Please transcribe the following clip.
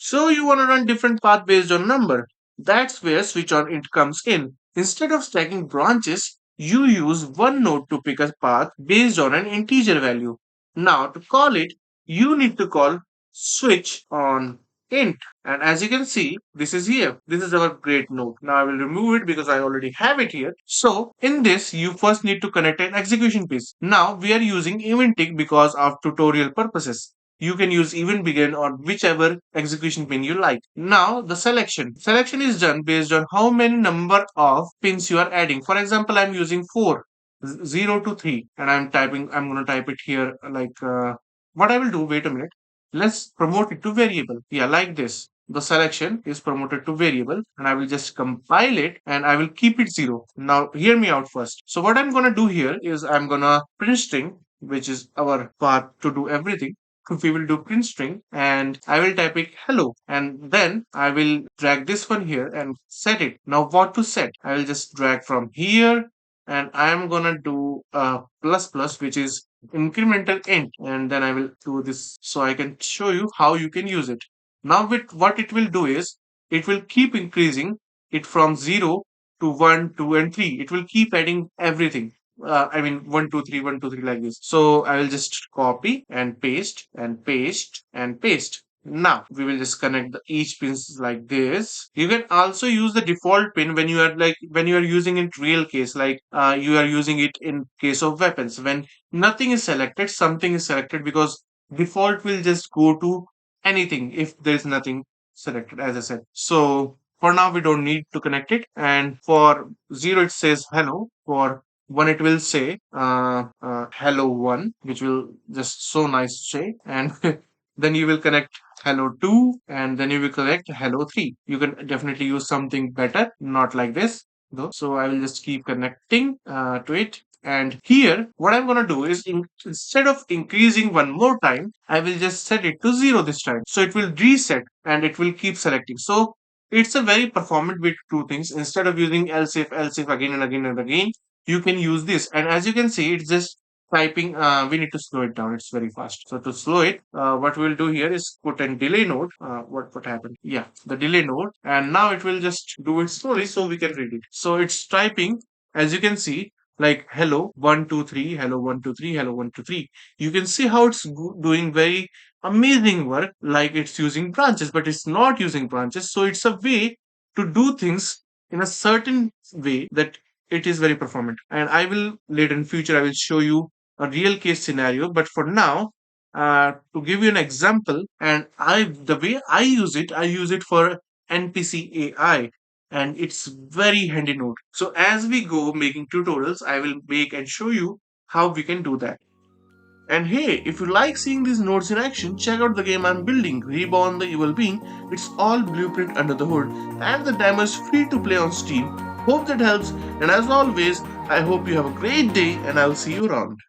So you want to run different path based on number. That's where switch on int comes in. Instead of stacking branches, you use one node to pick a path based on an integer value. Now to call it, you need to call switch on int. And as you can see, this is here. This is our great node. Now I will remove it because I already have it here. So in this, you first need to connect an execution piece. Now we are using eventing because of tutorial purposes. You can use even begin or whichever execution pin you like. Now the selection. Selection is done based on how many number of pins you are adding. For example, I'm using 4, 0 to 3, and I'm going to type it here like, what I will do, wait a minute. Let's promote it to variable. Yeah, like this. The selection is promoted to variable and I will just compile it and I will keep it 0. Now hear me out first. So what I'm going to do here is I'm going to print string, which is our path to do everything. We will do print string and I will type it hello and then I will drag this one here and set it. Now what to set? I will just drag from here and I am gonna do a plus plus, which is incremental int, and then I will do this so I can show you how you can use it. Now with what it will do is it will keep increasing it from 0 to 1, 2 and 3. It will keep adding everything. I mean 1, 2, 3, 1, 2, 3 like this. So I will just copy and paste and paste and paste. Now we will just connect each pins like this. You can also use the default pin when you are using in real case, like you are using it in case of weapons. When nothing is selected, something is selected, because default will just go to anything if there is nothing selected, as I said. So for now we don't need to connect it, and for 0 it says hello. For 1 it will say hello 1, which will just so nice to say, and then you will connect hello 2 and then you will connect hello 3. You can definitely use something better, not like this though. So I will just keep connecting to it. And here, what I'm going to do is instead of increasing one more time, I will just set it to 0 this time. So it will reset and it will keep selecting. So it's a very performant way to do things. Instead of using else if again and again and again, you can use this. And as you can see, it's just typing. We need to slow it down. It's very fast. So to slow it, what we'll do here is put a delay node. What happened? Yeah, the delay node. And now it will just do it slowly so we can read it. So it's typing, as you can see, like hello 1 2 3, hello 1 2 3, hello 1 2 3. You can see how it's doing very amazing work, like it's using branches, but it's not using branches. So it's a way to do things in a certain way that it is very performant. And I will later in future I will show you a real case scenario. But for now, to give you an example, and the way I use it for NPC AI, and it's very handy node. So as we go making tutorials, I will make and show you how we can do that. And hey, if you like seeing these nodes in action, check out the game I'm building, Reborn the Evil Being. It's all blueprint under the hood, and the demo is free to play on Steam. Hope that helps, and as always, I hope you have a great day, and I'll see you around.